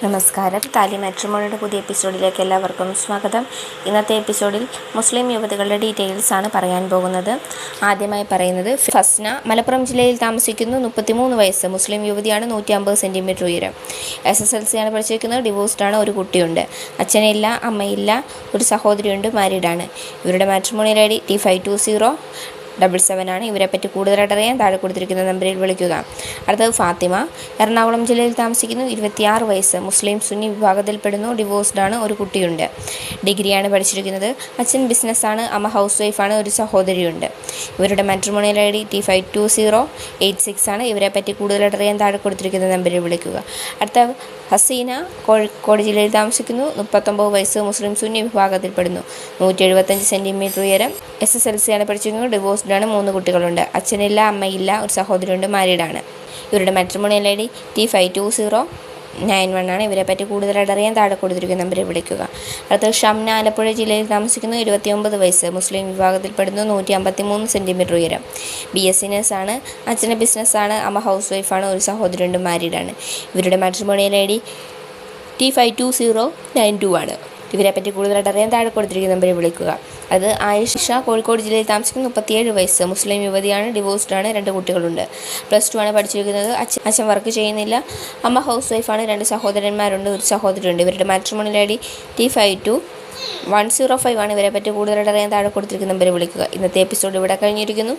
നമസ്കാരം. താലി മാട്രിമോണിയുടെ പുതിയ എപ്പിസോഡിലേക്ക് എല്ലാവർക്കും സ്വാഗതം. ഇന്നത്തെ എപ്പിസോഡിൽ മുസ്ലിം യുവതികളുടെ ഡീറ്റെയിൽസ് ആണ് പറയാൻ പോകുന്നത്. ആദ്യമായി പറയുന്നത് ഫസ്ന. മലപ്പുറം ജില്ലയിൽ താമസിക്കുന്നു. 33 വയസ്സ്. മുസ്ലിം യുവതിയാണ്. 150 സെൻറ്റിമീറ്റർ ഉയരം. SSLC ആണ് പഠിച്ചിരിക്കുന്നത്. ഡിവോഴ്സ്ഡ് ആണ്. ഒരു കുട്ടിയുണ്ട്. അച്ഛനില്ല, അമ്മയില്ല, ഒരു സഹോദരിയുണ്ട്. മാരീഡാണ്. ഇവരുടെ മാട്രിമോണിയൽ ID T5207 ആണ്. ഇവരെപ്പറ്റി കൂടുതലായിട്ട് അറിയാൻ താഴെ കൊടുത്തിരിക്കുന്ന നമ്പറിൽ വിളിക്കുക. അടുത്തത് ഫാത്തിമ. എറണാകുളം ജില്ലയിൽ താമസിക്കുന്നു. 26 വയസ്സ്. മുസ്ലിം സുന്നി വിഭാഗത്തിൽപ്പെടുന്നു. ഡിവോഴ്സ്ഡ് ആണ്. ഒരു കുട്ടിയുണ്ട്. ഡിഗ്രിയാണ് പഠിച്ചിരിക്കുന്നത്. അച്ഛൻ ബിസിനസ്സാണ്, അമ്മ ഹൗസ് വൈഫാണ്, ഒരു സഹോദരിയുണ്ട്. ഇവരുടെ മാട്രിമോണിയൽ ID T5208 ആണ്. ഇവരെപ്പറ്റി കൂടുതലായിട്ട് അറിയാൻ താഴെ കൊടുത്തിരിക്കുന്ന നമ്പറിൽ വിളിക്കുക. അടുത്ത ഹസീന. കോഴിക്കോട് ജില്ലയിൽ താമസിക്കുന്നു. 39 വയസ്സ്. മുസ്ലിം സുന്നി വിഭാഗത്തിൽപ്പെടുന്നു. 175 സെൻറ്റിമീറ്റർ ഉയരം. SSLC ആണ് പഠിച്ചിരിക്കുന്നത്. ഡിവോഴ്സ്ഡ് ആണ്. 3 കുട്ടികളുണ്ട്. അച്ഛനില്ല, അമ്മയില്ല, ഒരു സഹോദരിയുണ്ട്. മാരീഡാണ്. ഇവരുടെ മാട്രിമോണിയൽ ID T5291 ആണ്. ഇവരെപ്പറ്റി കൂടുതലായിട്ട് അറിയാൻ താഴെ കൊടുത്തിരിക്കുന്ന നമ്പറിൽ വിളിക്കുക. അടുത്തത് ഷംന. ആലപ്പുഴ ജില്ലയിൽ താമസിക്കുന്നു. 29 വയസ്സ്. മുസ്ലിം വിഭാഗത്തിൽപ്പെടുന്നു. 153 സെൻറ്റിമീറ്റർ ഉയരം. BSc നേഴ്സാണ്. അച്ഛൻ്റെ ബിസിനസ്സാണ്, അമ്മ ഹൗസ് വൈഫാണ്, ഒരു സഹോദരിയുണ്ട്. മാരീഡാണ്. ഇവരുടെ മാട്രിമോണിയൽ ID T5292 ആണ്. ഇവരെപ്പറ്റി കൂടുതലായിട്ട് അറിയാൻ താഴെ കൊടുത്തിരിക്കുന്ന നമ്പറിൽ വിളിക്കുക. അത് ആയിഷ. കോഴിക്കോട് ജില്ലയിൽ താമസിക്കുന്നു. 37 വയസ്സ്. മുസ്ലിം യുവതിയാണ്. ഡിവോഴ്സ്ഡ് ആണ്. 2 കുട്ടികളുണ്ട്. +2 ആണ് പഠിച്ചിരിക്കുന്നത്. അച്ഛൻ വർക്ക് ചെയ്യുന്നില്ല, അമ്മ ഹൗസ് വൈഫാണ്, 2 സഹോദരന്മാരുണ്ട്, ഒരു സഹോദരിയുണ്ട്. ഇവരുടെ മാട്രിമോണിയൽ ID T52105 ആണ്. ഇവരെപ്പറ്റി കൂടുതലായിട്ട് അറിയാൻ താഴെ കൊടുത്തിരിക്കുന്ന നമ്പറിൽ വിളിക്കുക. ഇന്നത്തെ എപ്പിസോഡ് ഇവിടെ കഴിഞ്ഞിരിക്കുന്നു.